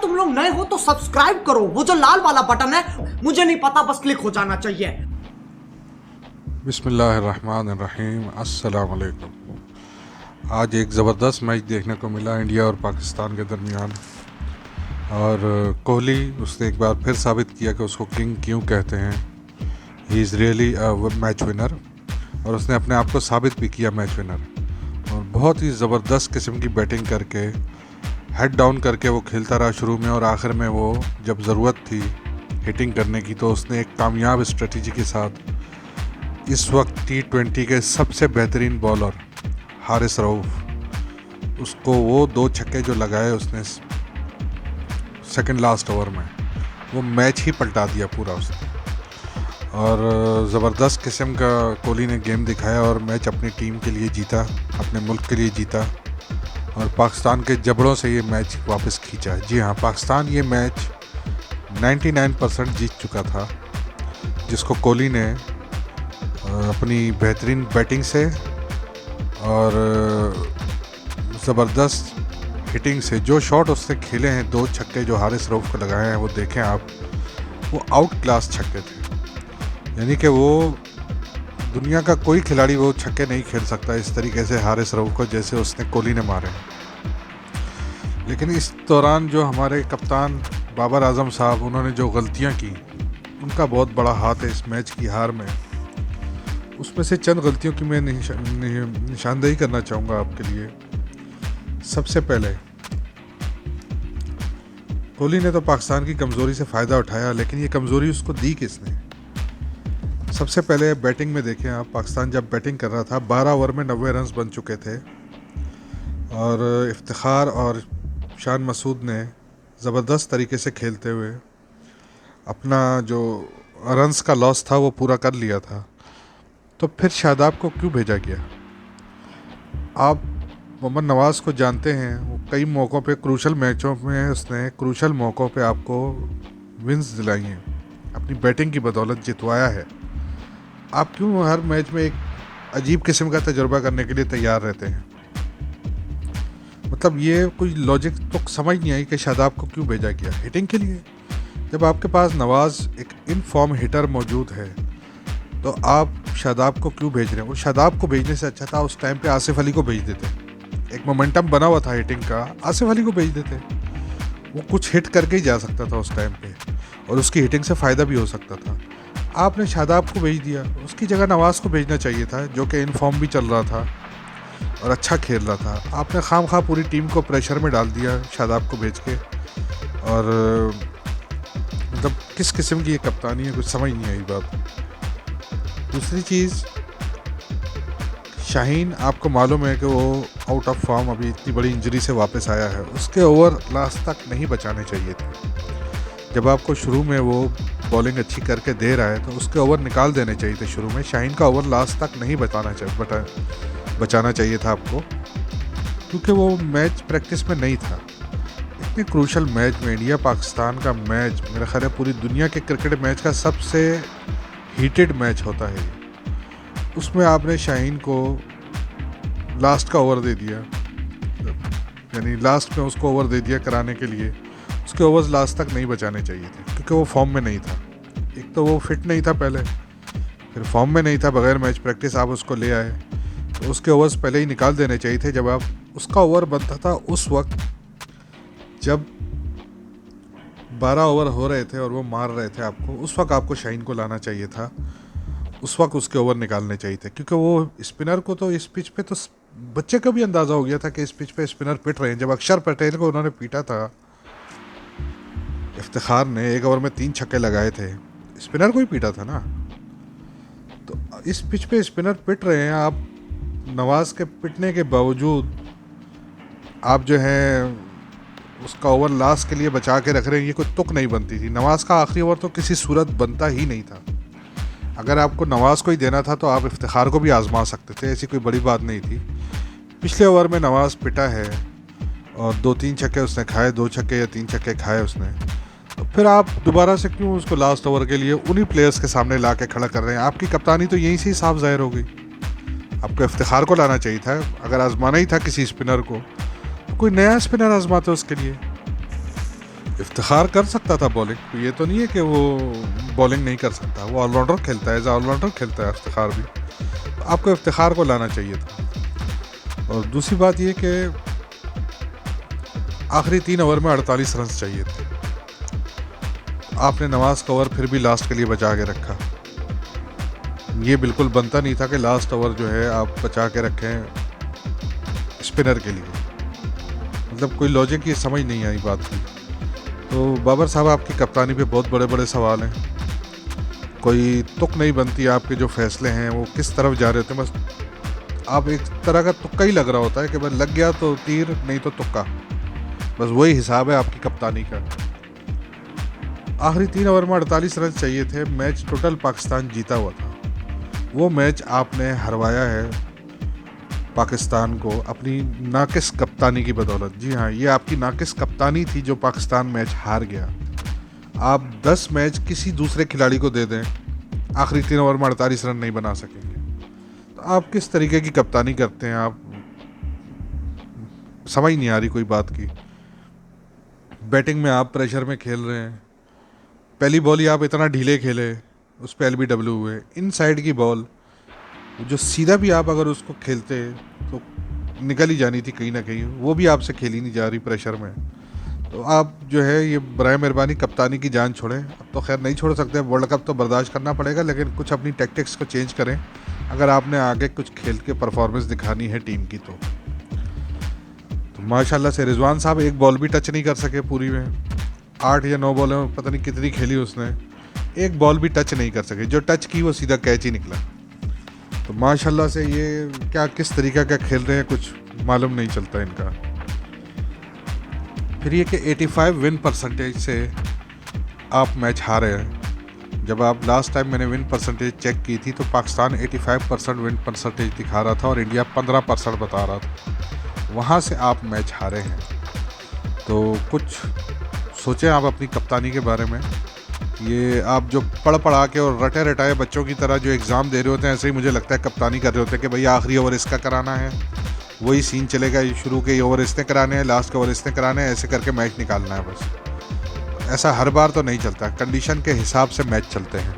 तुम लोग नए हो तो सब्सक्राइब करो, वो जो लाल वाला बटन है, मुझे नहीं पता, बस क्लिक हो जाना चाहिए। बिस्मिल्लाहिर्रहमानिर्रहीम, अस्सलाम वालेकुम। आज एक ज़बरदस्त मैच देखने को मिला इंडिया और पाकिस्तान के दरमियान, और कोहली उसने एक बार फिर साबित किया कि उसको किंग क्यों कहते हैं। He is really match winner, और उसने अपने आप को साबित भी किया मैच विनर। और बहुत ही ज़बरदस्त किस्म की बैटिंग करके, हेड डाउन करके वो खेलता रहा शुरू में, और आखिर में वो जब ज़रूरत थी हिटिंग करने की तो उसने एक कामयाब स्ट्रेटजी के साथ इस वक्त T20 के सबसे बेहतरीन बॉलर हारिस रऊफ़, उसको वो 2 छक्के जो लगाए उसने सेकंड लास्ट ओवर में, वो मैच ही पलटा दिया पूरा उसने। और ज़बरदस्त किस्म का कोहली ने गेम दिखाया और मैच अपनी टीम के लिए जीता, अपने मुल्क के लिए जीता, और पाकिस्तान के जबड़ों से ये मैच वापस खींचा। जी हाँ, पाकिस्तान ये मैच 99% जीत चुका था, जिसको कोहली ने अपनी बेहतरीन बैटिंग से और ज़बरदस्त हिटिंग से, जो शॉट उसने खेले हैं 2 छक्के जो हारिस रऊफ़ को लगाए हैं, वो देखें आप, वो आउट क्लास छक्के थे। यानी कि वो दुनिया का कोई खिलाड़ी वो छक्के नहीं खेल सकता इस तरीके से हारिस रऊफ़ को जैसे उसने कोहली ने मारे। लेकिन इस दौरान जो हमारे कप्तान बाबर आजम साहब, उन्होंने जो गलतियां की, उनका बहुत बड़ा हाथ है इस मैच की हार में। उसमें से चंद गलतियों की मैं निशानदेही करना चाहूँगा आपके लिए। सबसे पहले, कोहली ने तो पाकिस्तान की कमज़ोरी से फ़ायदा उठाया, लेकिन ये कमज़ोरी उसको दी किसने? सबसे पहले बैटिंग में देखें आप, पाकिस्तान जब बैटिंग कर रहा था 12 ओवर में 90 रन बन चुके थे, और इफ्तिखार और शान मसूद ने ज़बरदस्त तरीके से खेलते हुए अपना जो रन्स का लॉस था वो पूरा कर लिया था। तो फिर शादाब को क्यों भेजा गया? आप मोहम्मद नवाज़ को जानते हैं, वो कई मौक़ों पे क्रूशल मैचों में उसने क्रूशल मौक़ों पे आपको विन्स दिलाई हैं, अपनी बैटिंग की बदौलत जितवाया है। आप क्यों हर मैच में एक अजीब किस्म का तजुर्बा करने के लिए तैयार रहते हैं? मतलब ये कोई लॉजिक तो समझ नहीं आई कि शादाब को क्यों भेजा गया हिटिंग के लिए। जब आपके पास नवाज़ एक इन फॉर्म हिटर मौजूद है तो आप शादाब को क्यों भेज रहे हैं? वो शादाब को भेजने से अच्छा था उस टाइम पे आसिफ अली को भेज देते। एक मोमेंटम बना हुआ था हिटिंग का, आसिफ अली को भेज देते, वो कुछ हिट करके ही जा सकता था उस टाइम पे, और उसकी हिटिंग से फ़ायदा भी हो सकता था। आपने शादाब को भेज दिया, उसकी जगह नवाज़ को भेजना चाहिए था, जो कि इन फॉर्म भी चल रहा था और अच्छा खेल रहा था। आपने खामखा पूरी टीम को प्रेशर में डाल दिया शादाब को भेज के, और मतलब किस किस्म की ये कप्तानी है, कुछ समझ नहीं आई बात। दूसरी चीज़, शाहीन आपको मालूम है कि वो आउट ऑफ फॉर्म, अभी इतनी बड़ी इंजरी से वापस आया है, उसके ओवर लास्ट तक नहीं बचाने चाहिए थे। जब आपको शुरू में वो बॉलिंग अच्छी करके दे रहा है तो उसके ओवर निकाल देने चाहिए थे शुरू में। शाहीन का ओवर लास्ट तक नहीं बचाना चाहिए था आपको, क्योंकि वो मैच प्रैक्टिस में नहीं था। इतने क्रूशल मैच में, इंडिया पाकिस्तान का मैच, मेरा ख्याल है पूरी दुनिया के क्रिकेट मैच का सबसे हीटेड मैच होता है, उसमें आपने शाहीन को लास्ट का ओवर दे दिया, यानी लास्ट में उसको ओवर दे दिया कराने के लिए। उसके ओवर्स लास्ट तक नहीं बचाने चाहिए थे, क्योंकि वो फॉर्म में नहीं था। एक तो वो फिट नहीं था पहले, फिर फॉर्म में नहीं था, बगैर मैच प्रैक्टिस आप उसको ले आए, तो उसके ओवर्स पहले ही निकाल देने चाहिए थे। जब आप उसका ओवर बनता था उस वक्त जब 12 ओवर हो रहे थे और वो मार रहे थे आपको, उस वक्त आपको शाहीन को लाना चाहिए था, उस वक्त उसके ओवर निकालने चाहिए थे, क्योंकि वो स्पिनर को तो इस पिच पे तो बच्चे को भी अंदाज़ा हो गया था कि इस पिच पे स्पिनर पिट रहे हैं। जब अक्षर पटेल को उन्होंने पीटा था इफ्तिखार ने, 1 ओवर में 3 छक्के लगाए थे, स्पिनर को ही पीटा था ना। तो इस पिच पे स्पिनर पिट रहे हैं, आप नवाज़ के पिटने के बावजूद आप जो है उसका ओवर लास्ट के लिए बचा के रख रहे हैं, ये कोई तुक नहीं बनती थी। नवाज़ का आखिरी ओवर तो किसी सूरत बनता ही नहीं था। अगर आपको नवाज़ को ही देना था तो आप इफ्तिखार को भी आजमा सकते थे, ऐसी कोई बड़ी बात नहीं थी। पिछले ओवर में नवाज़ पिटा है और 2-3 छक्के उसने खाए, 2 छक्के या 3 छक्के खाए उसने, तो फिर आप दोबारा से क्यों उसको लास्ट ओवर के लिए उन्हीं प्लेयर्स के सामने ला के खड़ा कर रहे हैं? आपकी कप्तानी तो यहीं से ही साफ ज़ाहिर हो गई। आपको इफ्तिखार को लाना चाहिए था, अगर आजमाना ही था किसी स्पिनर को, तो कोई नया स्पिनर आजमाते उसके लिए। इफ्तिखार कर सकता था बॉलिंग, ये तो नहीं है कि वो बॉलिंग नहीं कर सकता, वो ऑलराउंडर खेलता है, एज ऑलराउंडर खेलता है इफ्तिखार भी। तो आपको इफ्तिखार को लाना चाहिए था। और दूसरी बात ये कि आखिरी 3 ओवर में 48 रन चाहिए थे, आपने नवाज का ओवर फिर भी लास्ट के लिए बचा के रखा। ये बिल्कुल बनता नहीं था कि लास्ट ओवर जो है आप बचा के रखें स्पिनर के लिए, मतलब कोई लॉजिक ये समझ नहीं आई बात की। तो बाबर साहब आपकी कप्तानी पे बहुत बड़े बड़े सवाल हैं, कोई तुक नहीं बनती, आपके जो फैसले हैं वो किस तरफ जा रहे होते हैं, बस आप एक तरह का तुक्का ही लग रहा होता है कि बस लग गया तो तीर, नहीं तो तुक्का, बस वही हिसाब है आपकी कप्तानी का। आखिरी 3 ओवर में 48 रन चाहिए थे, मैच टोटल पाकिस्तान जीता हुआ था। वो मैच आपने हरवाया है पाकिस्तान को अपनी नाकिस कप्तानी की बदौलत। जी हाँ, ये आपकी नाकिस कप्तानी थी जो पाकिस्तान मैच हार गया। आप 10 मैच किसी दूसरे खिलाड़ी को दे दें, आखिरी 3 ओवर में 48 रन नहीं बना सकेंगे। तो आप किस तरीके की कप्तानी करते हैं, आप समझ नहीं आ रही कोई बात की। बैटिंग में आप प्रेशर में खेल रहे हैं, पहली बॉल ही आप इतना ढीले खेले, उस पर LBW हुए, इन साइड की बॉल जो सीधा भी आप अगर उसको खेलते तो निकल ही जानी थी कहीं ना कहीं, वो भी आपसे खेली नहीं जा रही प्रेशर में। तो आप जो है ये बराए मेहरबानी कप्तानी की जान छोड़ें। अब तो खैर नहीं छोड़ सकते, वर्ल्ड कप तो बर्दाश्त करना पड़ेगा, लेकिन कुछ अपनी टैक्टिक्स को चेंज करें अगर आपने आगे कुछ खेल के परफॉर्मेंस दिखानी है टीम की। तो माशाल्लाह से रिजवान साहब एक बॉल भी टच नहीं कर सके पूरी में, 8 या 9 बॉल में पता नहीं कितनी खेली उसने, एक बॉल भी टच नहीं कर सके, जो टच की वो सीधा कैच ही निकला। तो माशाल्लाह से ये क्या किस तरीक़े का खेल रहे हैं कुछ मालूम नहीं चलता इनका। फिर ये कि 85 विन परसेंटेज से आप मैच हारे हैं। जब आप लास्ट टाइम मैंने विन परसेंटेज चेक की थी तो पाकिस्तान 85% विन परसेंटेज दिखा रहा था और इंडिया 15% बता रहा था, वहाँ से आप मैच हारे हैं। तो कुछ सोचें आप अपनी कप्तानी के बारे में। ये आप जो पढ़ पढ़ा के और रटे रटाए बच्चों की तरह जो एग्ज़ाम दे रहे होते हैं, ऐसे ही मुझे लगता है कप्तानी कर रहे होते हैं कि भाई आखिरी ओवर इसका कराना है, वही सीन चलेगा, शुरू के ओवर इसने कराने हैं, लास्ट के ओवर इसने कराने हैं, ऐसे करके मैच निकालना है बस। ऐसा हर बार तो नहीं चलता, कंडीशन के हिसाब से मैच चलते हैं।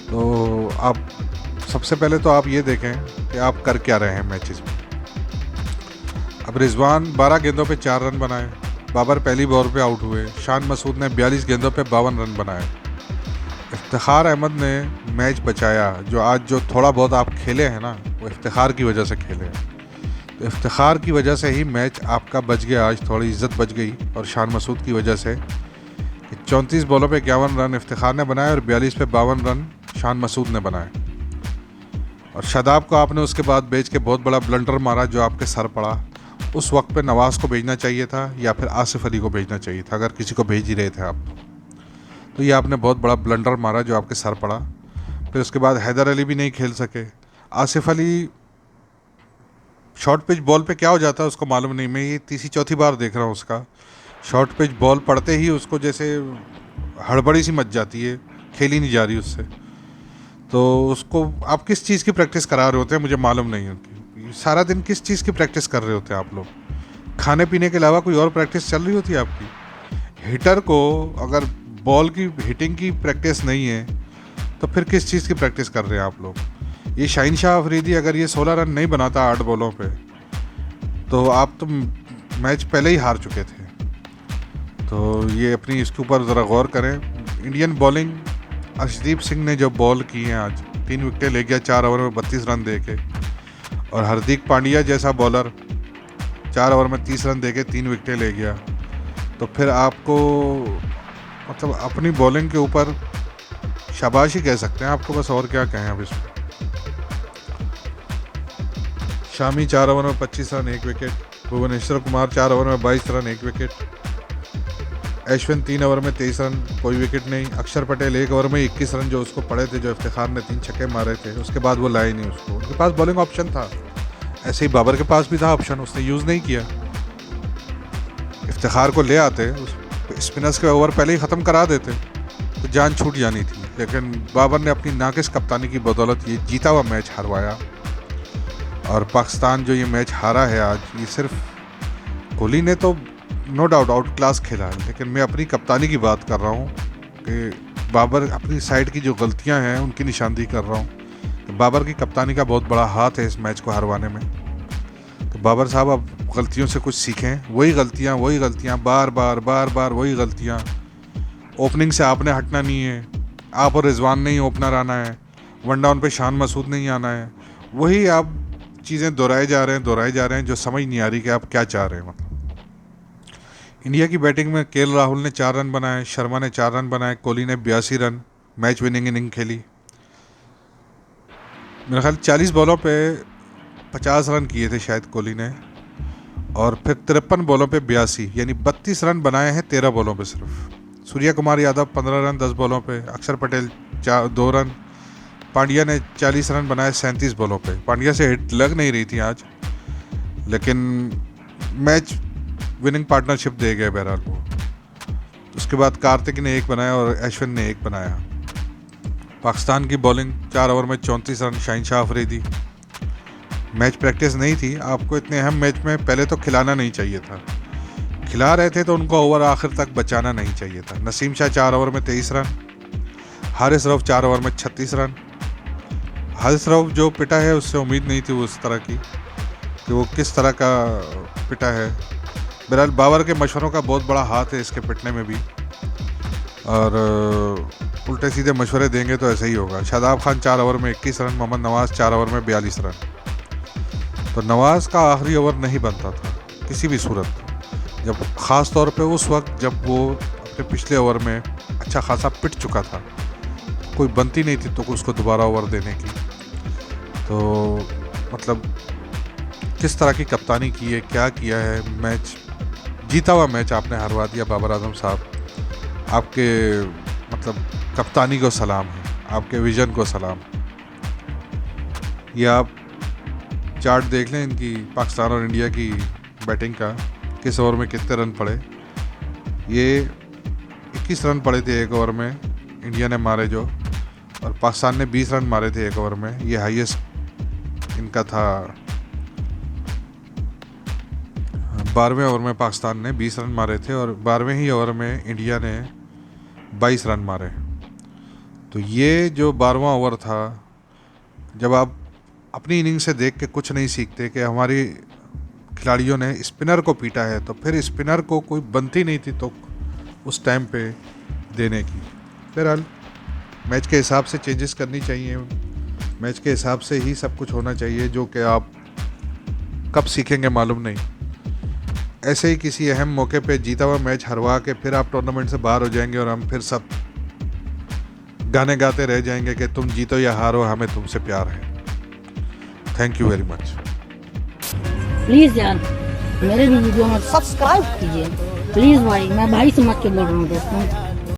तो आप सबसे पहले तो आप ये देखें कि आप कर क्या रहे हैं मैचेस में। अब रिजवान 12 गेंदों पे 4 रन बनाए, बाबर पहली बॉल पे आउट हुए, शान मसूद ने 42 गेंदों पे 52 रन बनाए, इफ्तिखार अहमद ने मैच बचाया। जो आज जो थोड़ा बहुत आप खेले हैं ना, वो इफ्तिखार की वजह से खेले हैं। तो इफ्तिखार की वजह से ही मैच आपका बच गया, आज थोड़ी इज्जत बच गई, और शान मसूद की वजह से 34 बॉलों पे 51 रन इफ्तिखार ने बनाए और 42 पे 52 रन शान मसूद ने बनाए। और शादाब को आपने उसके बाद बेच के बहुत बड़ा ब्लंडर मारा जो आपके सर पड़ा। उस वक्त पे नवाज़ को भेजना चाहिए था या फिर आसिफ अली को भेजना चाहिए था, अगर किसी को भेज ही रहे थे आप। तो ये आपने बहुत बड़ा ब्लंडर मारा जो आपके सर पड़ा। फिर उसके बाद हैदर अली भी नहीं खेल सके। Asif Ali short pitch ball पे क्या हो जाता है उसको मालूम नहीं, मैं ये तीसरी चौथी बार देख रहा हूँ उसका। शॉर्ट पिच बॉल पड़ते ही उसको जैसे हड़बड़ी सी मच जाती है, खेली नहीं जा रही उससे। तो उसको आप किस चीज़ की प्रैक्टिस करा रहे होते हैं मुझे मालूम नहीं है। सारा दिन किस चीज़ की प्रैक्टिस कर रहे होते हैं आप लोग? खाने पीने के अलावा कोई और प्रैक्टिस चल रही होती है आपकी? हिटर को अगर बॉल की हिटिंग की प्रैक्टिस नहीं है तो फिर किस चीज़ की प्रैक्टिस कर रहे हैं आप लोग? ये शाहीन शाह अफरीदी अगर ये 16 रन नहीं बनाता 8 बॉलों पे तो आप तो मैच पहले ही हार चुके थे। तो ये अपनी इसके ऊपर ज़रा गौर करें। इंडियन बॉलिंग, अर्शदीप सिंह ने जो बॉल की हैं आज, 3 विकेटें ले गया 4 ओवर में 32 रन दे के। और हार्दिक पांड्या जैसा बॉलर 4 ओवर में 30 रन दे के 3 विकेटें ले गया। तो फिर आपको मतलब अपनी बॉलिंग के ऊपर शाबाशी कह सकते हैं आपको, बस और क्या कहें अब इसमें। शामी 4 ओवर में 25 run 1 wicket, Bhuvneshwar Kumar 4 over में 22 रन 1 विकेट, ऐश्विन 3 ओवर में 23 रन कोई विकेट नहीं, अक्षर पटेल 1 ओवर में 21 रन जो उसको पड़े थे, जो इफ्तिखार ने 3 छक्के मारे थे, उसके बाद वो लाए नहीं उसको। उनके पास बॉलिंग ऑप्शन था, ऐसे ही बाबर के पास भी था ऑप्शन, उसने यूज़ नहीं किया। इफ्तिखार को ले आते, स्पिनर्स के ओवर पहले ही ख़त्म करा देते तो जान छूट जानी थी। लेकिन बाबर ने अपनी नाकिस कप्तानी की बदौलत ये जीता हुआ मैच हरवाया। और पाकिस्तान जो ये मैच हारा है आज, ये सिर्फ कोहली ने तो नो डाउट आउट क्लास खेला है, लेकिन मैं अपनी कप्तानी की बात कर रहा हूँ कि बाबर अपनी साइड की जो गलतियाँ हैं उनकी निशानदेही कर रहा हूँ। तो बाबर की कप्तानी का बहुत बड़ा हाथ है इस मैच को हरवाने में। तो बाबर साहब अब गलतियों से कुछ सीखें। वही गलतियाँ बार बार वही गलतियाँ। ओपनिंग से आपने हटना नहीं है, आप और रिजवान नहीं ओपनर आना है, वन डाउन पे शान मसूद नहीं आना है। वही आप चीज़ें दोहराए जा रहे हैं जो समझ नहीं आ रही कि आप क्या चाह रहे हैं। मतलब इंडिया की बैटिंग में केएल राहुल ने 4 रन बनाए, शर्मा ने 4 रन बनाए, कोहली ने 82 रन मैच विनिंग इनिंग खेली। मेरा ख्याल 40 बॉलों पे 50 रन किए थे शायद कोहली ने, और फिर 53 बॉलों पे 82, यानी 32 रन बनाए हैं 13 बॉलों पे सिर्फ। सूर्या कुमार यादव 15 रन 10 बॉलों पे, अक्षर पटेल 2 रन, पांड्या ने 40 रन बनाए 37 बॉलों पे। पांड्या से हिट लग नहीं रही थी आज, लेकिन मैच विनिंग पार्टनरशिप दे गए बहरहाल वो। उसके बाद कार्तिक ने 1 बनाया और अश्विन ने 1 बनाया। पाकिस्तान की बॉलिंग 4 ओवर में 34 run, Shaheen Shah Afridi. Match practice नहीं थी, आपको इतने अहम मैच में पहले तो खिलाना नहीं चाहिए था। खिला रहे थे तो उनको ओवर आखिर तक बचाना नहीं चाहिए था। नसीम शाह 4 ओवर में 23 रन, हारिस रऊफ 4 ओवर में 36 रन। हारिस रऊफ जो पिटा है उससे उम्मीद नहीं थी उस तरह की, कि वो किस तरह का पिटा है। बहरहाल बाबर के मशवरों का बहुत बड़ा हाथ है इसके पिटने में भी, और उल्टे सीधे मशवरे देंगे तो ऐसे ही होगा। शादाब खान 4 ओवर में 21 रन, मोहम्मद नवाज़ 4 ओवर में 42 रन। तो नवाज़ का आखिरी ओवर नहीं बनता था किसी भी सूरत, जब ख़ास तौर पे उस वक्त जब वो अपने पिछले ओवर में अच्छा खासा पिट चुका था, कोई बनती नहीं थी तो उसको दोबारा ओवर देने की। तो मतलब किस तरह की कप्तानी की है, क्या किया है। मैच जीता हुआ मैच आपने हरवा दिया बाबर आजम साहब। आपके मतलब कप्तानी को सलाम है, आपके विजन को सलाम। ये आप चार्ट देख लें इनकी, पाकिस्तान और इंडिया की बैटिंग का, किस ओवर में कितने रन पड़े। ये 21 रन पड़े थे 1 ओवर में इंडिया ने मारे जो, और पाकिस्तान ने 20 रन मारे थे 1 ओवर में। ये हाईएस्ट इनका था। 12वें ओवर में पाकिस्तान ने 20 रन मारे थे और 12वें ही ओवर में इंडिया ने 22 रन मारे। तो ये जो 12वां ओवर था, जब आप अपनी इनिंग से देख के कुछ नहीं सीखते कि हमारी खिलाड़ियों ने स्पिनर को पीटा है, तो फिर स्पिनर को कोई बनती नहीं थी तो उस टाइम पे देने की। बहरहाल मैच के हिसाब से चेंजेस करनी चाहिए, मैच के हिसाब से ही सब कुछ होना चाहिए, जो कि आप कब सीखेंगे मालूम नहीं। ऐसे ही किसी अहम मौके पे जीता हुआ मैच हरवा के फिर आप टूर्नामेंट से बाहर हो जाएंगे और हम फिर सब गाने गाते रह जाएंगे कि तुम जीतो या हारो, हमें तुमसे प्यार है। Thank you very much. Please यार मेरे भी वीडियो में सब्सक्राइब कीजिए प्लीज़ भाई, मैं भाई समझ के बोल रहा हूँ दोस्तों।